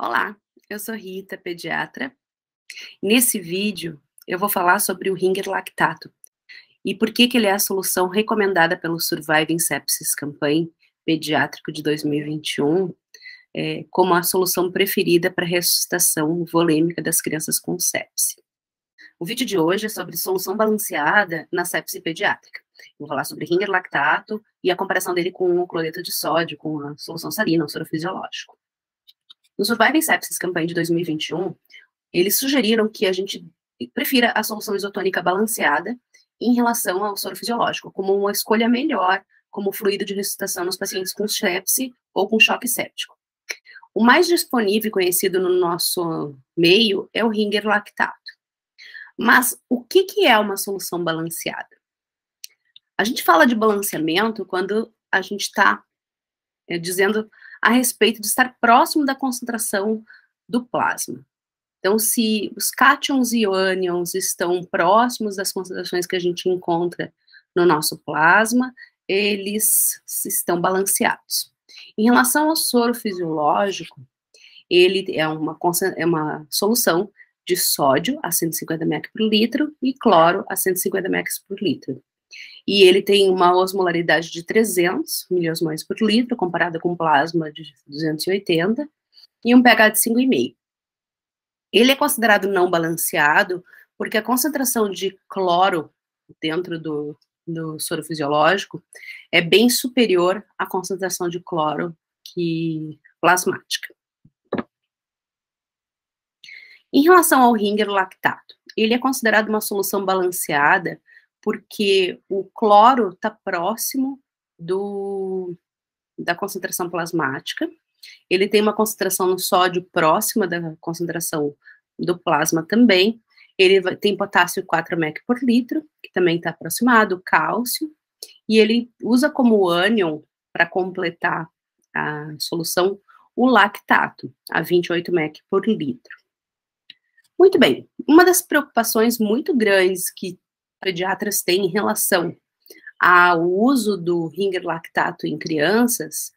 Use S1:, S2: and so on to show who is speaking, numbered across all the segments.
S1: Olá, eu sou Rita, pediatra. Nesse vídeo, eu vou falar sobre o Ringer lactato e por que ele é a solução recomendada pelo Surviving Sepsis Campaign pediátrico de 2021 como a solução preferida para ressuscitação volêmica das crianças com sepse. O vídeo de hoje é sobre solução balanceada na sepse pediátrica. Vou falar sobre Ringer lactato e a comparação dele com o cloreto de sódio, com a solução salina, o soro fisiológico. No Surviving Sepsis Campaign de 2021, eles sugeriram que a gente prefira a solução isotônica balanceada em relação ao soro fisiológico, como uma escolha melhor como fluido de ressuscitação nos pacientes com sepse ou com choque séptico. O mais disponível e conhecido no nosso meio é o Ringer lactato. Mas o que é uma solução balanceada? A gente fala de balanceamento quando a gente está dizendo a respeito de estar próximo da concentração do plasma. Então, se os cátions e ânions estão próximos das concentrações que a gente encontra no nosso plasma, eles estão balanceados. Em relação ao soro fisiológico, ele é uma solução de sódio a 150 mEq por litro e cloro a 150 mEq por litro. E ele tem uma osmolaridade de 300 miliosmoles por litro, comparado com plasma de 280, e um pH de 5,5. Ele é considerado não balanceado porque a concentração de cloro dentro do soro fisiológico é bem superior à concentração de cloro plasmática. Em relação ao Ringer lactato, ele é considerado uma solução balanceada porque o cloro está próximo da concentração plasmática, ele tem uma concentração no sódio próxima da concentração do plasma também, ele tem potássio 4 mEq por litro, que também está aproximado, cálcio, e ele usa como ânion, para completar a solução, o lactato, a 28 mEq por litro. Muito bem, uma das preocupações muito grandes que pediatras têm em relação ao uso do Ringer lactato em crianças,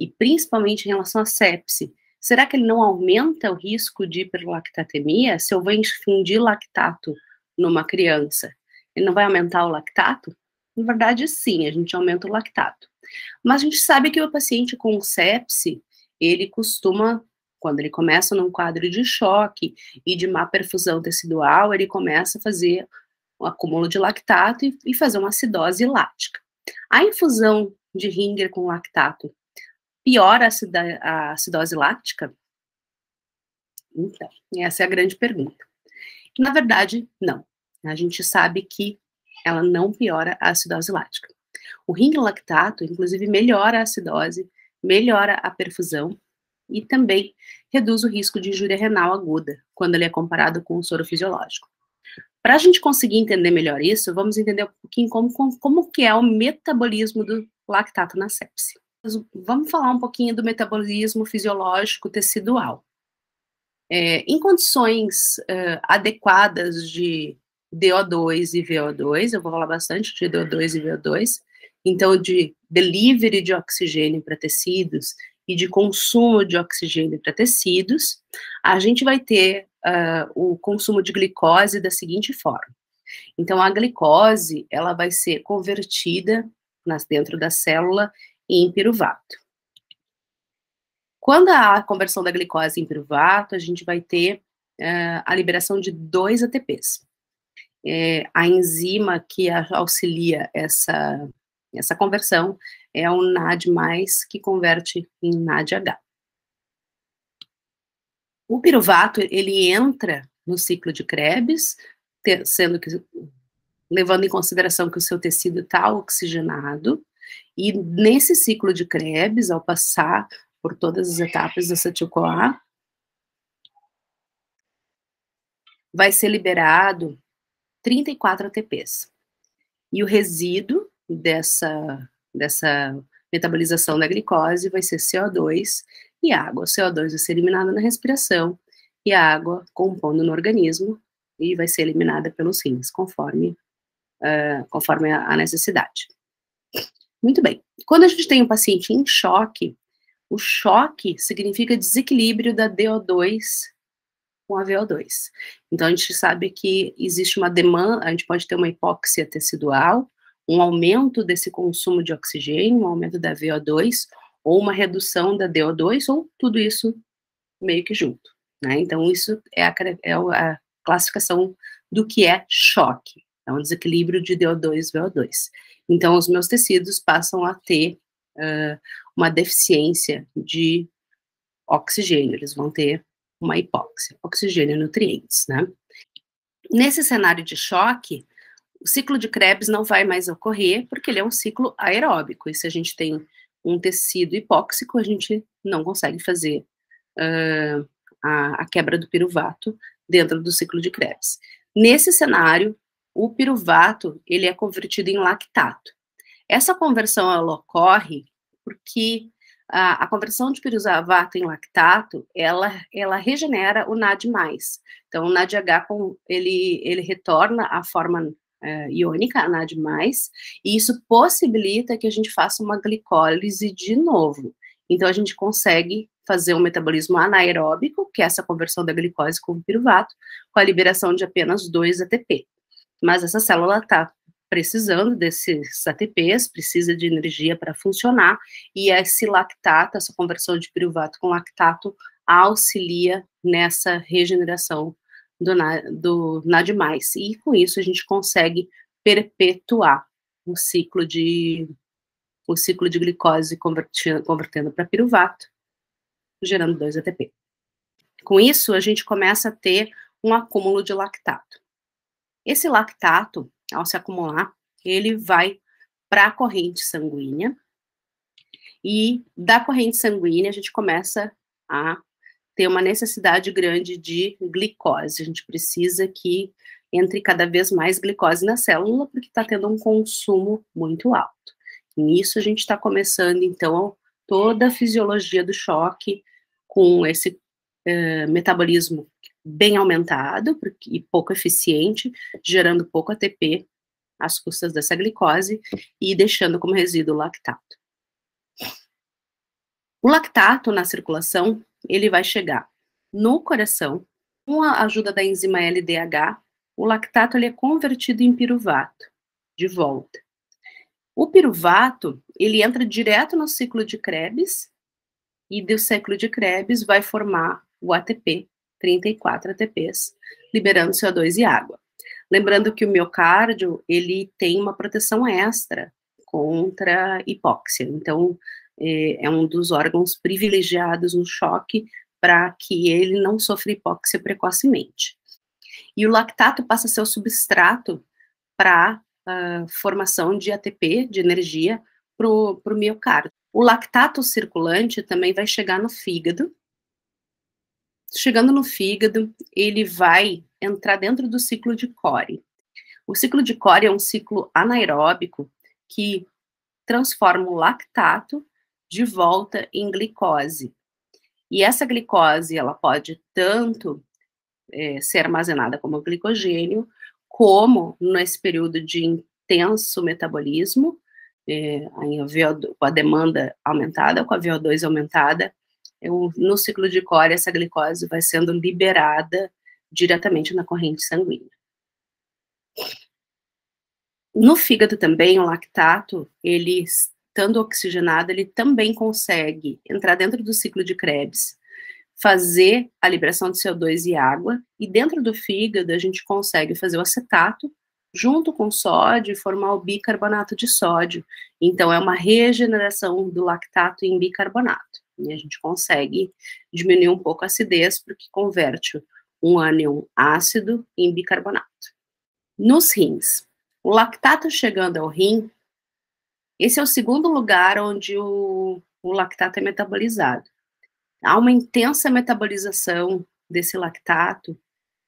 S1: e principalmente em relação à sepse, será que ele não aumenta o risco de hiperlactatemia? Se eu vou infundir lactato numa criança, ele não vai aumentar o lactato? Na verdade, sim, a gente aumenta o lactato. Mas a gente sabe que o paciente com sepse, ele costuma, quando ele começa num quadro de choque e de má perfusão tecidual, ele começa a fazer o acúmulo de lactato e fazer uma acidose lática. A infusão de Ringer com lactato piora a acidose lática? Então, essa é a grande pergunta. Na verdade, não. A gente sabe que ela não piora a acidose lática. O Ringer lactato, inclusive, melhora a acidose, melhora a perfusão e também reduz o risco de injúria renal aguda, quando ele é comparado com o soro fisiológico. Para a gente conseguir entender melhor isso, vamos entender um pouquinho como que é o metabolismo do lactato na sepse. Vamos falar um pouquinho do metabolismo fisiológico tecidual. Em condições adequadas de DO2 e VO2, eu vou falar bastante de DO2 e VO2, então de delivery de oxigênio para tecidos e de consumo de oxigênio para tecidos, a gente vai ter o consumo de glicose da seguinte forma. Então, a glicose, ela vai ser convertida dentro da célula em piruvato. Quando há a conversão da glicose em piruvato, a gente vai ter a liberação de 2 ATPs. A enzima que auxilia essa conversão é o NAD+, que converte em NADH. O piruvato, ele entra no ciclo de Krebs, levando em consideração que o seu tecido está oxigenado, e nesse ciclo de Krebs, ao passar por todas as etapas do acetil-CoA, vai ser liberado 34 ATPs. E o resíduo dessa metabolização da glicose vai ser CO2 e água. O CO2 vai ser eliminado na respiração e a água compondo no organismo e vai ser eliminada pelos rins, conforme a necessidade. Muito bem. Quando a gente tem um paciente em choque, O choque significa desequilíbrio da DO2 com a VO2. Então, a gente sabe que existe uma demanda, a gente pode ter uma hipóxia tecidual, um aumento desse consumo de oxigênio, um aumento da VO2, ou uma redução da DO2, ou tudo isso meio que junto, né? Então, isso é a classificação do que é choque, é um desequilíbrio de DO2 e VO2. Então, os meus tecidos passam a ter uma deficiência de oxigênio, eles vão ter uma hipóxia, oxigênio e nutrientes, né? Nesse cenário de choque, o ciclo de Krebs não vai mais ocorrer, porque ele é um ciclo aeróbico, e se a gente tem um tecido hipóxico, a gente não consegue fazer a quebra do piruvato dentro do ciclo de Krebs. Nesse cenário, o piruvato, ele é convertido em lactato. Essa conversão, ela ocorre porque a conversão de piruvato em lactato, ela regenera o NAD+. Então, o NADH, ele retorna à forma iônica, a NAD+, e isso possibilita que a gente faça uma glicólise de novo. Então, a gente consegue fazer um metabolismo anaeróbico, que é essa conversão da glicose com o piruvato, com a liberação de apenas 2 ATP. Mas essa célula está precisando desses ATPs, precisa de energia para funcionar, e esse lactato, essa conversão de piruvato com lactato, auxilia nessa regeneração do NAD+, e com isso a gente consegue perpetuar o ciclo de glicose convertendo para piruvato, gerando 2 ATP. Com isso, a gente começa a ter um acúmulo de lactato. Esse lactato, ao se acumular, ele vai para a corrente sanguínea, e da corrente sanguínea a gente começa a ter uma necessidade grande de glicose. A gente precisa que entre cada vez mais glicose na célula, porque está tendo um consumo muito alto. Nisso a gente está começando, então, toda a fisiologia do choque com esse metabolismo bem aumentado e pouco eficiente, gerando pouco ATP às custas dessa glicose e deixando como resíduo o lactato. O lactato na circulação, ele vai chegar no coração, com a ajuda da enzima LDH, o lactato ele é convertido em piruvato, de volta. O piruvato, ele entra direto no ciclo de Krebs, e do ciclo de Krebs vai formar o ATP, 34 ATPs, liberando CO2 e água. Lembrando que o miocárdio, ele tem uma proteção extra contra hipóxia, então é um dos órgãos privilegiados no choque para que ele não sofra hipóxia precocemente. E o lactato passa a ser o substrato para a formação de ATP, de energia, para o miocárdio. O lactato circulante também vai chegar no fígado. Chegando no fígado, ele vai entrar dentro do ciclo de Cori. O ciclo de Cori é um ciclo anaeróbico que transforma o lactato de volta em glicose. E essa glicose, ela pode tanto ser armazenada como glicogênio, como nesse período de intenso metabolismo, com a demanda aumentada, com a VO2 aumentada, no ciclo de Cori, essa glicose vai sendo liberada diretamente na corrente sanguínea. No fígado também, o lactato, ele estando oxigenado, ele também consegue entrar dentro do ciclo de Krebs, fazer a liberação de CO2 e água, e dentro do fígado a gente consegue fazer o acetato, junto com sódio, e formar o bicarbonato de sódio. Então, é uma regeneração do lactato em bicarbonato. E a gente consegue diminuir um pouco a acidez, porque converte um ânion ácido em bicarbonato. Nos rins, o lactato chegando ao rim, esse é o segundo lugar onde o lactato é metabolizado. Há uma intensa metabolização desse lactato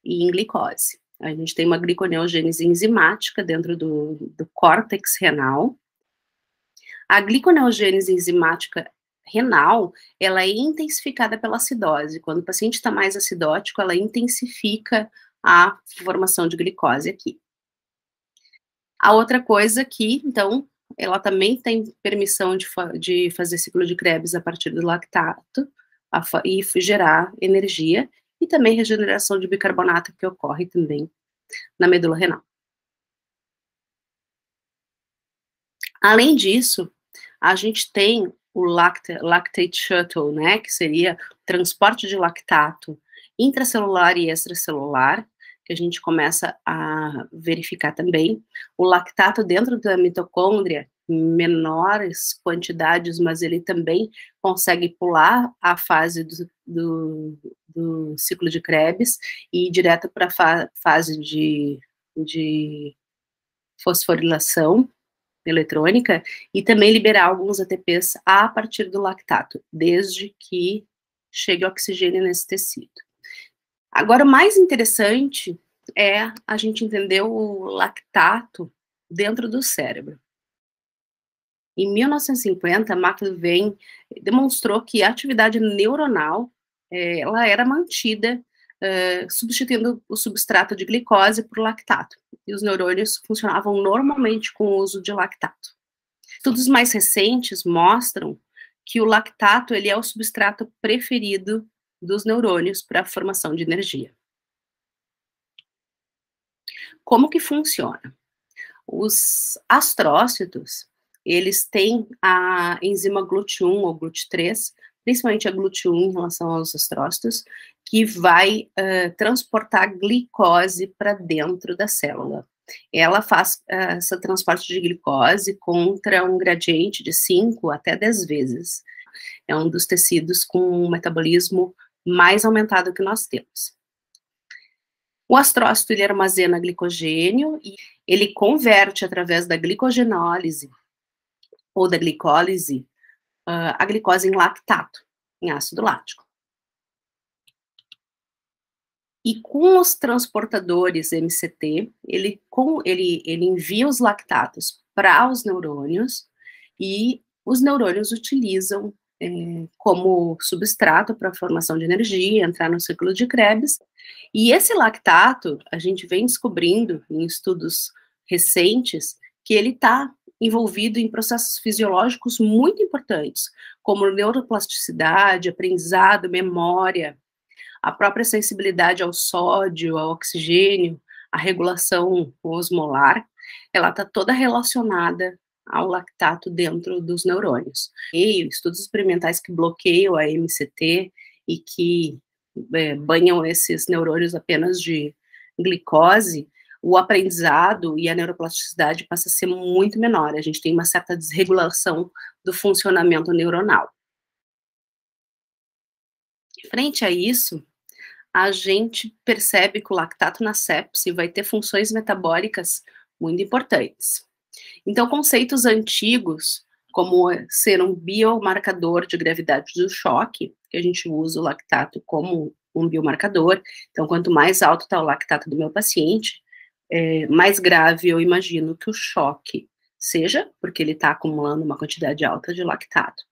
S1: em glicose. A gente tem uma gliconeogênese enzimática dentro do córtex renal. A gliconeogênese enzimática renal, ela é intensificada pela acidose. Quando o paciente está mais acidótico, ela intensifica a formação de glicose aqui. A outra coisa que, então, ela também tem permissão de fazer ciclo de Krebs a partir do lactato e gerar energia, e também regeneração de bicarbonato, que ocorre também na medula renal. Além disso, a gente tem o lactate shuttle, né, que seria transporte de lactato intracelular e extracelular, que a gente começa a verificar também. O lactato dentro da mitocôndria, menores quantidades, mas ele também consegue pular a fase do ciclo de Krebs e ir direto para a fase de fosforilação eletrônica, e também liberar alguns ATPs a partir do lactato, desde que chegue oxigênio nesse tecido. Agora, o mais interessante é a gente entender o lactato dentro do cérebro. Em 1950, McLean demonstrou que a atividade neuronal ela era mantida substituindo o substrato de glicose por lactato, e os neurônios funcionavam normalmente com o uso de lactato. Estudos mais recentes mostram que o lactato ele é o substrato preferido dos neurônios para a formação de energia. Como que funciona? Os astrócitos, eles têm a enzima GLUT1 ou GLUT3, principalmente a GLUT1 em relação aos astrócitos, que vai transportar glicose para dentro da célula. Ela faz esse transporte de glicose contra um gradiente de 5 até 10 vezes. É um dos tecidos com um metabolismo mais aumentado que nós temos. O astrócito, ele armazena glicogênio e ele converte através da glicogenólise ou da glicólise a glicose em lactato, em ácido lático. E com os transportadores MCT, ele envia os lactatos para os neurônios, e os neurônios utilizam como substrato para a formação de energia, entrar no ciclo de Krebs. E esse lactato, a gente vem descobrindo em estudos recentes que ele está envolvido em processos fisiológicos muito importantes, como neuroplasticidade, aprendizado, memória, a própria sensibilidade ao sódio, ao oxigênio, a regulação osmolar, ela está toda relacionada ao lactato dentro dos neurônios. E estudos experimentais que bloqueiam a MCT e que banham esses neurônios apenas de glicose, o aprendizado e a neuroplasticidade passa a ser muito menor. A gente tem uma certa desregulação do funcionamento neuronal. Frente a isso, a gente percebe que o lactato na sepse vai ter funções metabólicas muito importantes. Então, conceitos antigos, como ser um biomarcador de gravidade do choque, que a gente usa o lactato como um biomarcador. Então, quanto mais alto está o lactato do meu paciente, mais grave eu imagino que o choque seja, porque ele está acumulando uma quantidade alta de lactato.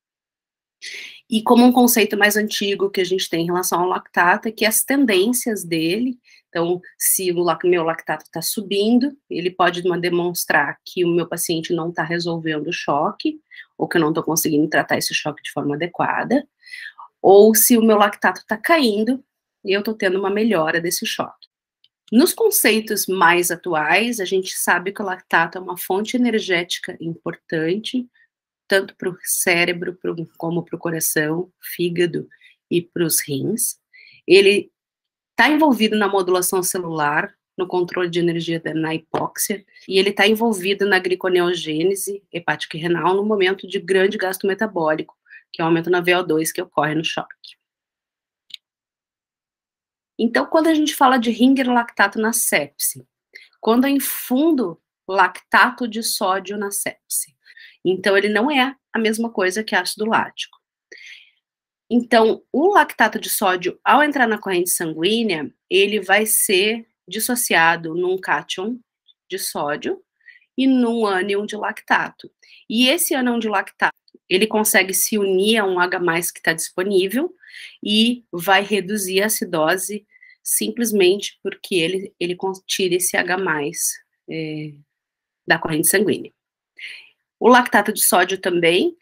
S1: E como um conceito mais antigo que a gente tem em relação ao lactato é que as tendências dele, então, se o meu lactato está subindo, ele pode demonstrar que o meu paciente não está resolvendo o choque, ou que eu não estou conseguindo tratar esse choque de forma adequada, ou se o meu lactato está caindo, e eu estou tendo uma melhora desse choque. Nos conceitos mais atuais, a gente sabe que o lactato é uma fonte energética importante, tanto para o cérebro como para o coração, fígado e para os rins. Ele está envolvido na modulação celular, no controle de energia na hipóxia, e ele está envolvido na gliconeogênese hepática e renal no momento de grande gasto metabólico, que é o aumento na VO2 que ocorre no choque. Então, quando a gente fala de Ringer lactato na sepse, quando eu infundo lactato de sódio na sepse, então ele não é a mesma coisa que ácido lático. Então, o lactato de sódio, ao entrar na corrente sanguínea, ele vai ser dissociado num cátion de sódio e num ânion de lactato. E esse ânion de lactato, ele consegue se unir a um H+, que está disponível e vai reduzir a acidose simplesmente porque ele tira esse H+, da corrente sanguínea. O lactato de sódio também,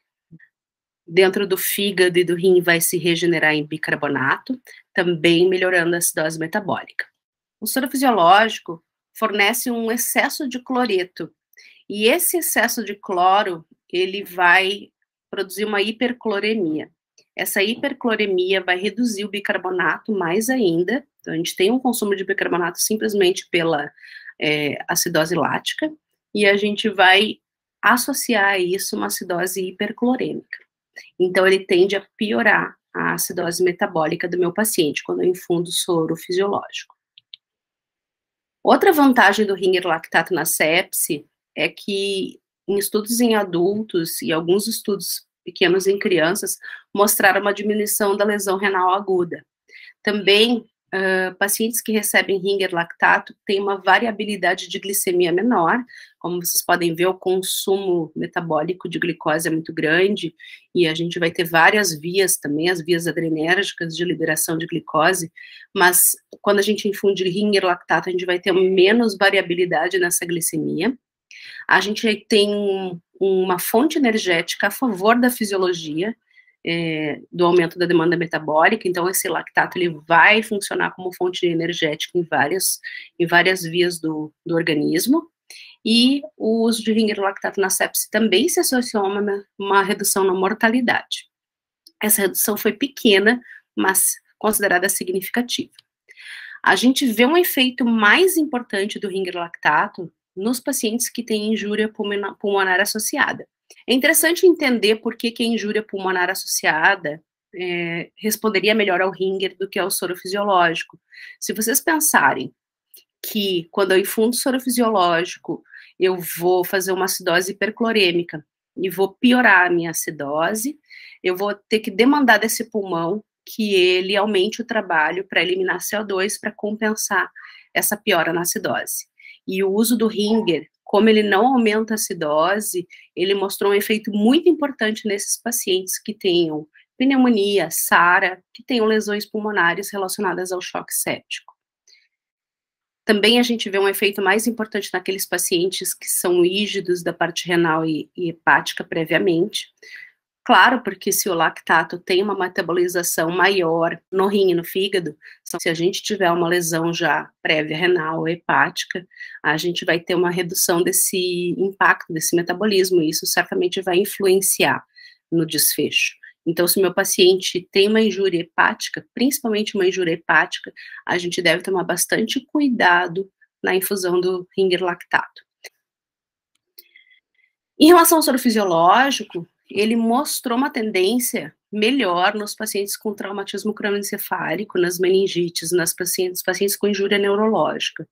S1: dentro do fígado e do rim, vai se regenerar em bicarbonato, também melhorando a acidose metabólica. O soro fisiológico fornece um excesso de cloreto, e esse excesso de cloro, ele vai produzir uma hipercloremia. Essa hipercloremia vai reduzir o bicarbonato mais ainda, então a gente tem um consumo de bicarbonato simplesmente pela acidose lática, e a gente vai associar a isso uma acidose hiperclorêmica. Então ele tende a piorar a acidose metabólica do meu paciente, quando eu infundo soro fisiológico. Outra vantagem do Ringer lactato na sepse é que em estudos em adultos e alguns estudos pequenos em crianças mostraram uma diminuição da lesão renal aguda. Também, pacientes que recebem Ringer lactato têm uma variabilidade de glicemia menor. Como vocês podem ver, o consumo metabólico de glicose é muito grande, e a gente vai ter várias vias também, as vias adrenérgicas de liberação de glicose, mas quando a gente infunde Ringer lactato, a gente vai ter menos variabilidade nessa glicemia. A gente tem uma fonte energética a favor da fisiologia, do aumento da demanda metabólica, então esse lactato ele vai funcionar como fonte energética em várias vias do organismo, e o uso de Ringer lactato na sepse também se associou a uma redução na mortalidade. Essa redução foi pequena, mas considerada significativa. A gente vê um efeito mais importante do Ringer lactato nos pacientes que têm injúria pulmonar associada. É interessante entender por que a injúria pulmonar associada responderia melhor ao Ringer do que ao soro fisiológico. Se vocês pensarem que quando eu infundo soro fisiológico, eu vou fazer uma acidose hiperclorêmica e vou piorar a minha acidose, eu vou ter que demandar desse pulmão que ele aumente o trabalho para eliminar CO2 para compensar essa piora na acidose. E o uso do Ringer, como ele não aumenta a acidose, ele mostrou um efeito muito importante nesses pacientes que tenham pneumonia, SARA, que tenham lesões pulmonares relacionadas ao choque séptico. Também a gente vê um efeito mais importante naqueles pacientes que são rígidos da parte renal e hepática previamente. Claro, porque se o lactato tem uma metabolização maior no rim e no fígado, se a gente tiver uma lesão já prévia renal ou hepática, a gente vai ter uma redução desse impacto, desse metabolismo, e isso certamente vai influenciar no desfecho. Então, se o meu paciente tem uma injúria hepática, principalmente uma injúria hepática, a gente deve tomar bastante cuidado na infusão do Ringer lactato. Em relação ao soro fisiológico, ele mostrou uma tendência melhor nos pacientes com traumatismo crânioencefálico, nas meningites, nas pacientes com injúria neurológica,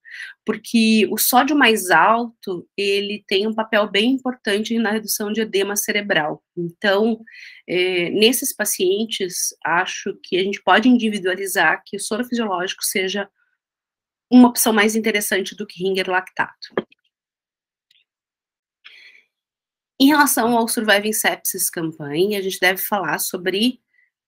S1: porque o sódio mais alto, ele tem um papel bem importante na redução de edema cerebral. Então, nesses pacientes, acho que a gente pode individualizar que o soro fisiológico seja uma opção mais interessante do que Ringer lactato. Em relação ao Surviving Sepsis Campaign, a gente deve falar sobre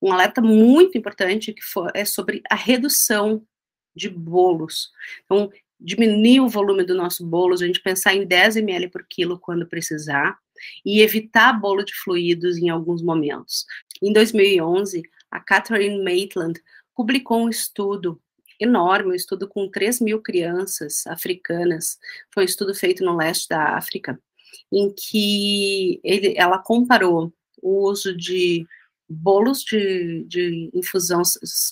S1: um alerta muito importante, que é sobre a redução de bolos. Então, diminuir o volume do nosso bolo, a gente pensar em 10 ml por quilo quando precisar, e evitar bolo de fluidos em alguns momentos. Em 2011, a Catherine Maitland publicou um estudo enorme, um estudo com 3.000 crianças africanas, foi um estudo feito no leste da África, em que ela comparou o uso de bolos de infusão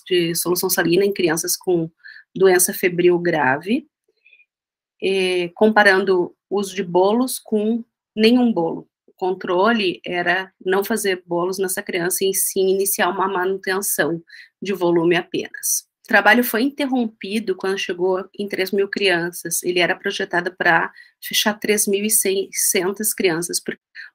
S1: de solução salina em crianças com doença febril grave, comparando o uso de bolos com nenhum bolo. O controle era não fazer bolos nessa criança e sim iniciar uma manutenção de volume apenas. O trabalho foi interrompido quando chegou em 3.000 crianças. Ele era projetado para fechar 3.600 crianças,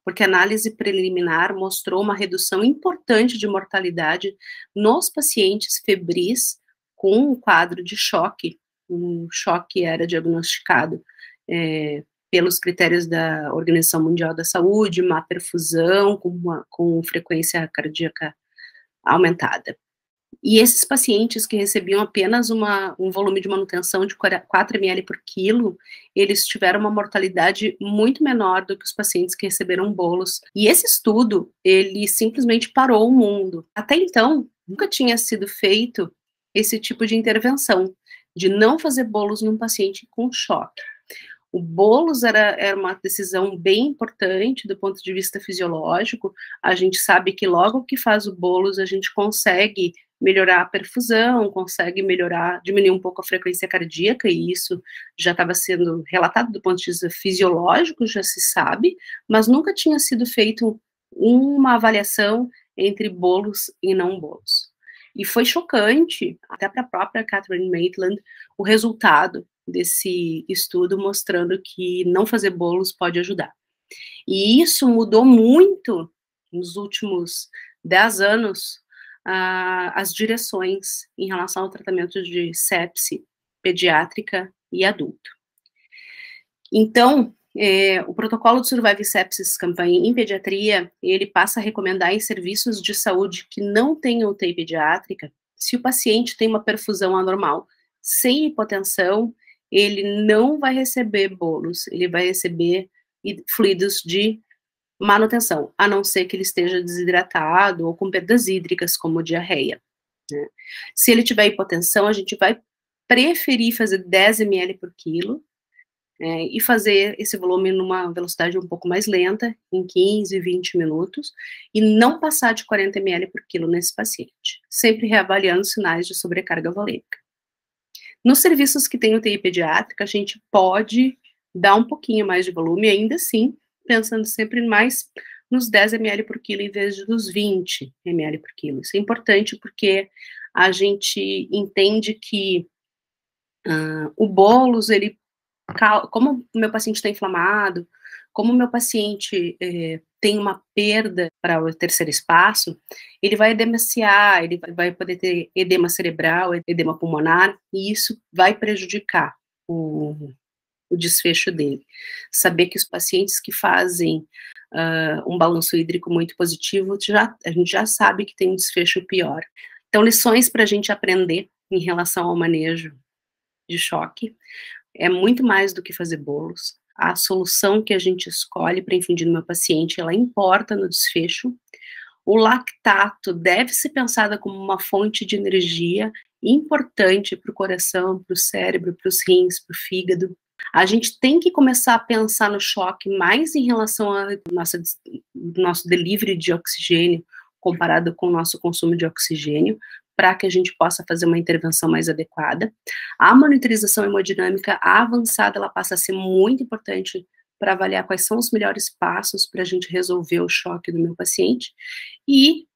S1: porque a análise preliminar mostrou uma redução importante de mortalidade nos pacientes febris com um quadro de choque. Um choque era diagnosticado pelos critérios da Organização Mundial da Saúde, má perfusão com frequência cardíaca aumentada. E esses pacientes que recebiam apenas um volume de manutenção de 4 ml por quilo, eles tiveram uma mortalidade muito menor do que os pacientes que receberam bolos. E esse estudo, ele simplesmente parou o mundo. Até então, nunca tinha sido feito esse tipo de intervenção, de não fazer bolos num paciente com choque. O bolos era uma decisão bem importante do ponto de vista fisiológico. A gente sabe que logo que faz o bolos, a gente consegue melhorar a perfusão, consegue diminuir um pouco a frequência cardíaca, e isso já estava sendo relatado do ponto de vista fisiológico, já se sabe, mas nunca tinha sido feito uma avaliação entre bolos e não bolos. E foi chocante, até para a própria Catherine Maitland, o resultado desse estudo mostrando que não fazer bolos pode ajudar. E isso mudou muito nos últimos 10 anos, as direções em relação ao tratamento de sepse pediátrica e adulto. Então, o protocolo de Survive Sepsis Campaign em pediatria, ele passa a recomendar em serviços de saúde que não tenham UTI pediátrica, se o paciente tem uma perfusão anormal, sem hipotensão, ele não vai receber bolos, ele vai receber fluidos de manutenção, a não ser que ele esteja desidratado ou com perdas hídricas, como diarreia, né? Se ele tiver hipotensão, a gente vai preferir fazer 10 ml por quilo, e fazer esse volume numa velocidade um pouco mais lenta, em 15, 20 minutos, e não passar de 40 ml por quilo nesse paciente, sempre reavaliando sinais de sobrecarga volêmica. Nos serviços que tem UTI pediátrica, a gente pode dar um pouquinho mais de volume, ainda assim, pensando sempre mais nos 10 ml por quilo em vez dos 20 ml por quilo. Isso é importante porque a gente entende que o bolos, ele, como o meu paciente está inflamado, como o meu paciente tem uma perda para o terceiro espaço, ele vai edemaciar, ele vai poder ter edema cerebral, edema pulmonar, e isso vai prejudicar o desfecho dele. Saber que os pacientes que fazem um balanço hídrico muito positivo, a gente já sabe que tem um desfecho pior. Então, lições para a gente aprender em relação ao manejo de choque é muito mais do que fazer bolos. A solução que a gente escolhe para infundir no meu paciente, ela importa no desfecho. O lactato deve ser pensada como uma fonte de energia importante para o coração, para o cérebro, para os rins, para o fígado. A gente tem que começar a pensar no choque mais em relação ao nosso delivery de oxigênio comparado com o nosso consumo de oxigênio, para que a gente possa fazer uma intervenção mais adequada. A monitorização hemodinâmica avançada, ela passa a ser muito importante para avaliar quais são os melhores passos para a gente resolver o choque do meu paciente, e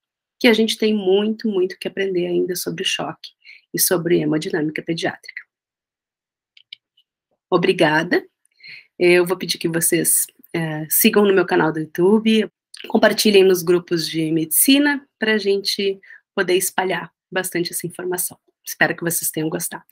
S1: que a gente tem muito, muito que aprender ainda sobre choque e sobre hemodinâmica pediátrica. Obrigada. Eu vou pedir que vocês sigam no meu canal do YouTube, compartilhem nos grupos de medicina, para a gente poder espalhar bastante essa informação. Espero que vocês tenham gostado.